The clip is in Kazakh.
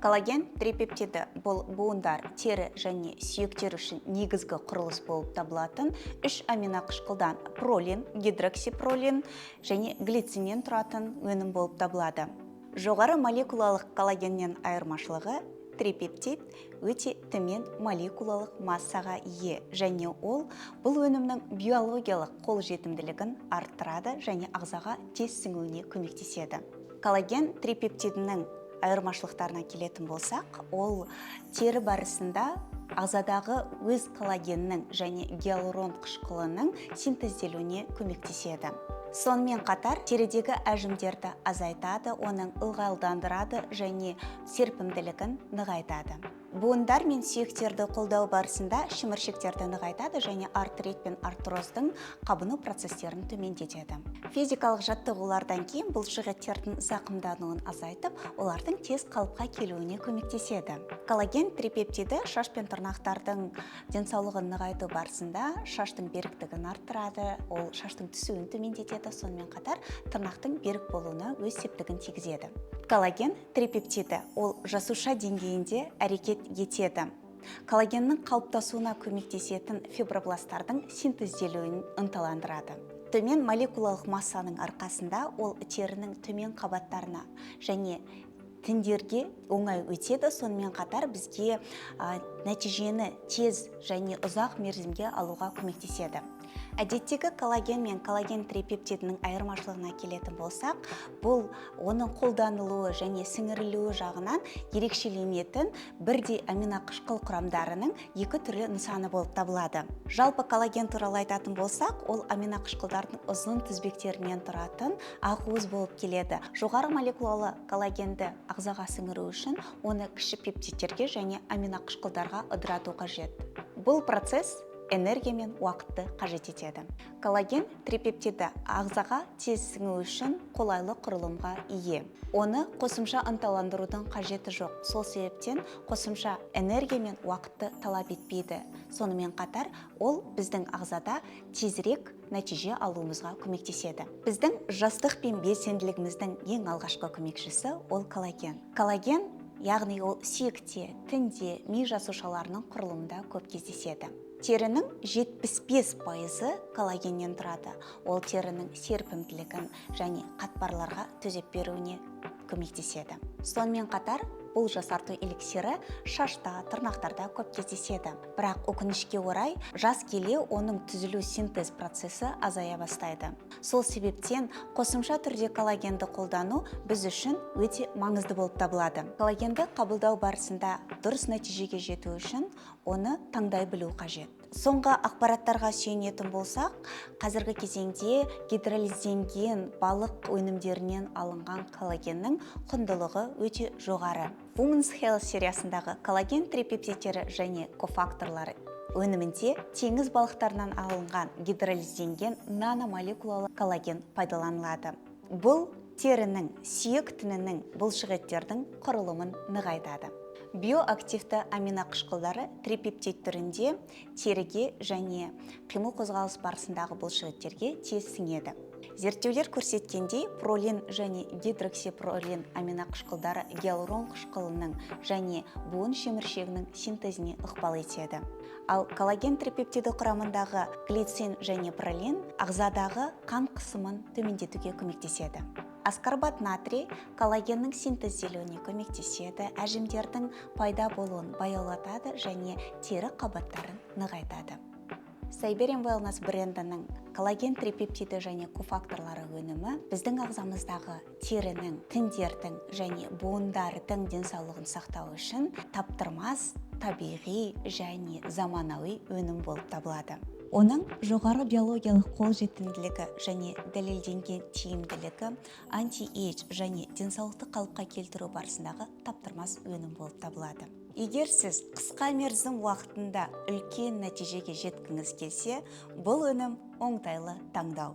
Коллаген трипептиді бұл буындар, тері және сүйектер үшін негізгі құрылыс болып табылатын 3 аминақышқылдан пролин, гидроксипролин және глициннен тұратын өнім болып табылады. Жоғары молекулалық коллагеннен айырмашылығы трипептид өте төмен молекулалық массаға ие, және ол бұл өнімнің биологиялық қолжетімділігін арттырады және ағзаға тез сіңуіне көмектеседі. Коллаген трипептидінің айырмашылықтарына келетін болсақ, ол тері барысында ағзадағы өз коллагеннің және гиалурон қышқылының синтезделуіне көмектеседі. Сонымен қатар терідегі әжімдерді азайтады, оның ылғалдандырады және серпімділігін нығайтады. Буындар мен сүйектерді қолдау барысында шымыршектерді нығайтады және артрит пен артроздың қабыну процестерін төмендетеді. Физикалық жаттығулардан кейін бұлшықеттердің зақымдануын азайтып, олардың тез қалыпқа келуіне көмектеседі. Коллаген трипептиді шаш пен тырнақтардың денсаулығын нығайту барысында шаштың беріктігін арттырады, ол шаштың түсуін төмендетеді, сонымен қатар тырнақтың берік болуына өз септігін тигізеді. Коллаген трипептиді ол жасуша деңгейінде әрекет етеді. Коллагеннің қалыптасуына көмектесетін фибробласттардың синтезделуін ынталандырады. Төмен молекулалық массаның арқасында ол терінің төмен қабаттарына және тіндерге оңай өтеді, сонымен қатар бізге нәтижені тез және ұзақ мерзімге алуға көмектеседі. Әдеттегі коллаген мен коллаген трипептидінің айырмашылығына келетін болсақ, бұл оның қолданылуы және сіңірілуі жағынан ерекшеленетін бірдей аминақышқыл құрамдарының екі түрлі нысаны болып табылады. Жалпы коллаген туралы айтатын болсақ, ол аминақышқылдардың ұзын тізбектерінен тұратын ақуыз болып келеді. Жоғары молекулалы коллагенді ағзаға сіңіру үшін оны кіші пептидтерге және аминақышқылдарға ыдырату қажет. Бұл процесс энергия мен уақытты қажет етеді. Коллаген трипептиді ағзаға тез сіңу үшін қолайлы құрылымға ие. Оны қосымша ынталандырудың қажеті жоқ. Сол себептен қосымша энергия мен уақытты талап етпейді. Сонымен қатар ол біздің ағзада тезірек нәтиже алуымызға көмектеседі. Біздің жастық пен белсенділігіміздің ең алғашқы көмекшісі ол коллаген. Коллаген, яғни ол сүйекте, тінде, ми жасушаларының құрылымында көп кездеседі. Терінің 75% коллагеннен тұрады. Ол терінің серпімділігін және қатпарларға төзеп беруіне көмектеседі. Сонымен қатар бұл жасарту эликсирі шашта, тырнақтарда көп кездеседі. Бірақ өкінішке орай, жас келе оның түзілу синтез процесі азая бастайды. Сол себептен қосымша түрде коллагенді қолдану біз үшін өте маңызды болып табылады. Коллагенді қабылдау барысында дұрыс нәтижеге жету үшін оны таңдай білу қажет. Соңғы ақпараттарға сүйенетін болсақ, қазіргі кезеңде гидролизденген балық өнімдерінен алынған коллагеннің құндылығы өте жоғары. Women's Health сериясындағы коллаген трипептидтері және кофакторлары өнімінде теңіз балықтарынан алынған гидролизденген наномолекулалы коллаген пайдаланылады. Бұл терінің, сүйек тінінің бұлшықеттердің құрылымын нығайтады. Биоактивті аминақышқылдары трипептид түрінде теріге және қимыл қозғалыс барысындағы бұлшықеттерге тез сіңеді. Зерттеулер көрсеткендей, пролин және гидроксипролин аминақышқылдары гиалурон қышқылының және буын шеміршегінің синтезіне ықпал етеді. Ал коллаген трипептиді құрамындағы глицин және пролин ағзадағы қан қысымын төмендетуге көмектеседі. Аскорбат натрий коллагеннің синтезделуіне көмектеседі, әжімдердің пайда болуын баяулатады және тері қабаттарын нығайтады. Сайберин Wellness брендінің коллаген трипептиді және кофакторлары өнімі біздің ағзамыздағы терінің, тіндердің және буындардың денсаулығын сақтау үшін таптырмас, табиғи және заманауи өнім болып табылады. Оның жоғары биологиялық қолжетімділігі және дәлелденген тиімділігі анти-эйдж және денсаулықты қалыпқа келтіру барысындағы таптырмас өнім болып табылады. Егер сіз қысқа мерзім уақытында үлкен нәтижеге жеткіңіз келсе, бұл өнім оңтайлы таңдау.